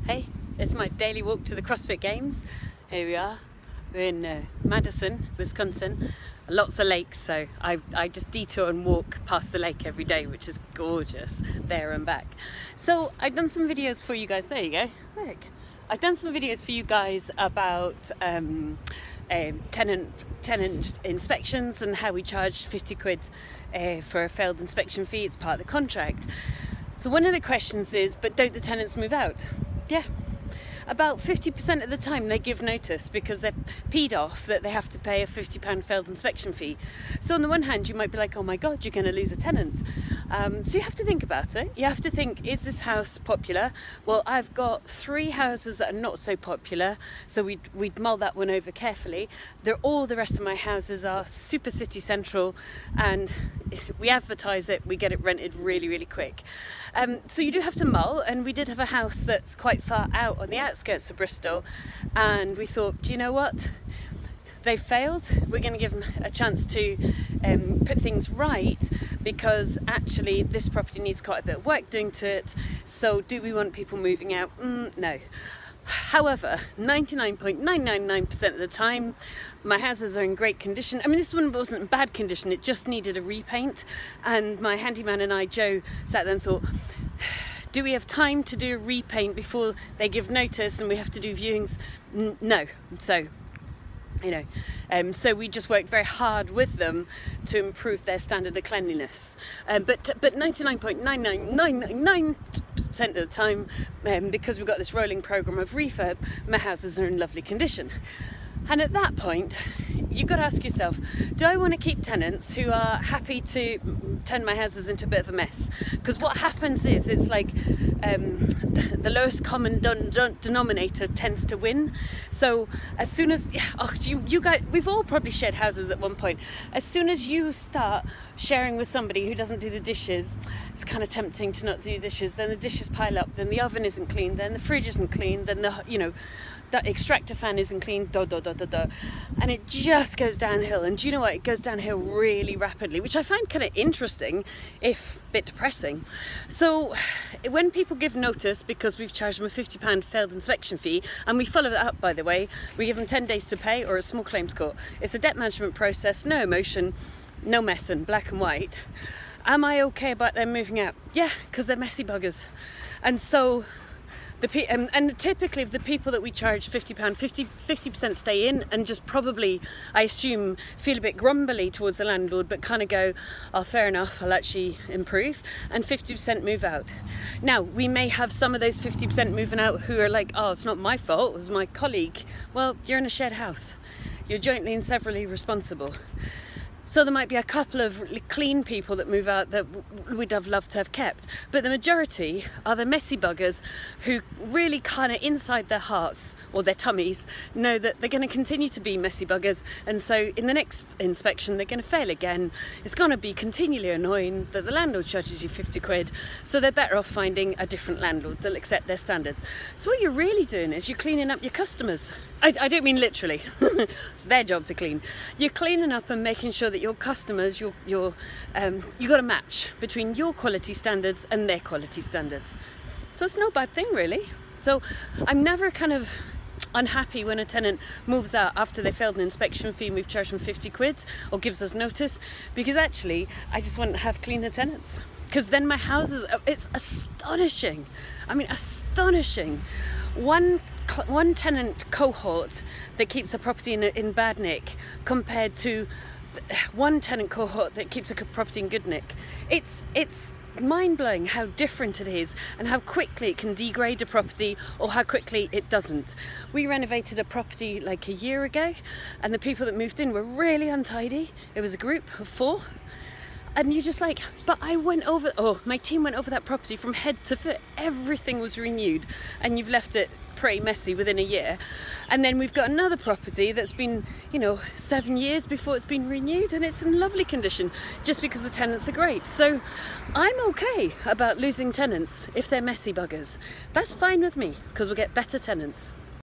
Hey, it's my daily walk to the CrossFit Games. Here we are. We're in Madison, Wisconsin. Lots of lakes, so I just detour and walk past the lake every day, which is gorgeous, there and back. So I've done some videos for you guys. There you go. Look. I've done some videos for you guys about tenant inspections and how we charge 50 quid for a failed inspection fee. It's part of the contract. So one of the questions is, but don't the tenants move out? Yeah, about 50% of the time they give notice because they're peed off that they have to pay a £50 failed inspection fee. So on the one hand, you might be like, oh my God, you're going to lose a tenant. So you have to think about it. You have to think, is this house popular? Well, I've got 3 houses that are not so popular, so we'd mull that one over carefully. All the rest of my houses are super city central, and we advertise it, we get it rented really, really quick. So you do have to mull, and we did have a house that's quite far out on the outskirts of Bristol, and we thought, do you know what? They failed. We're going to give them a chance to put things right, because actually this property needs quite a bit of work doing to it. So do we want people moving out? No. However, 99.999% of the time, my houses are in great condition. I mean, this one wasn't in bad condition, it just needed a repaint. And my handyman and I, Joe, sat there and thought, do we have time to do a repaint before they give notice and we have to do viewings? No. So, so we just worked very hard with them to improve their standard of cleanliness. But 99.99999% of the time, because we've got this rolling program of refurb, my houses are in lovely condition. And at that point, you've got to ask yourself, do I want to keep tenants who are happy to turn my houses into a bit of a mess? Because what happens is, it's like the lowest common denominator tends to win. So as soon as, you guys, we've all probably shared houses at one point. As soon as you start sharing with somebody who doesn't do the dishes, it's kind of tempting to not do dishes. Then the dishes pile up, then the oven isn't clean, then the fridge isn't clean, then that extractor fan isn't clean, and it just goes downhill. And do you know what? It goes downhill really rapidly, which I find kind of interesting, if a bit depressing. So when people give notice, because we've charged them a £50 failed inspection fee, and we follow that up, by the way, we give them 10 days to pay or a small claims court. It's a debt management process, no emotion, no messing, black and white. Am I okay about them moving out? Yeah, because they're messy buggers. And so and typically of the people that we charge £50, 50% stay in and just probably, I assume, feel a bit grumbly towards the landlord, but kind of go, oh, fair enough, I'll actually improve, and 50% move out. Now, we may have some of those 50% moving out who are like, oh, it's not my fault, it was my colleague. Well, you're in a shared house. You're jointly and severally responsible. So there might be a couple of clean people that move out that we'd have loved to have kept, but the majority are the messy buggers who really kind of inside their hearts or their tummies know that they're going to continue to be messy buggers, and so in the next inspection they're going to fail again. It's going to be continually annoying that the landlord charges you 50 quid, so they're better off finding a different landlord that'll accept their standards. So what you're really doing is you're cleaning up your customers. I don't mean literally, it's their job to clean. You're cleaning up and making sure that your customers, you got a match between your quality standards and their quality standards. So it's no bad thing, really. So I'm never kind of unhappy when a tenant moves out after they failed an inspection fee and we've charged them 50 quid or gives us notice, because actually I just want to have cleaner tenants. Because then my houses, it's astonishing. I mean, astonishing. One tenant cohort that keeps a property in bad nick compared to one tenant cohort that keeps a property in good nick. It's mind-blowing how different it is and how quickly it can degrade a property or how quickly it doesn't. We renovated a property like a year ago, and the people that moved in were really untidy. It was a group of 4. And you're just like, but my team went over that property from head to foot. Everything was renewed, and you've left it pretty messy within a year. And then we've got another property that's been, 7 years before it's been renewed, and it's in lovely condition just because the tenants are great. So I'm okay about losing tenants if they're messy buggers. That's fine with me, because we'll get better tenants.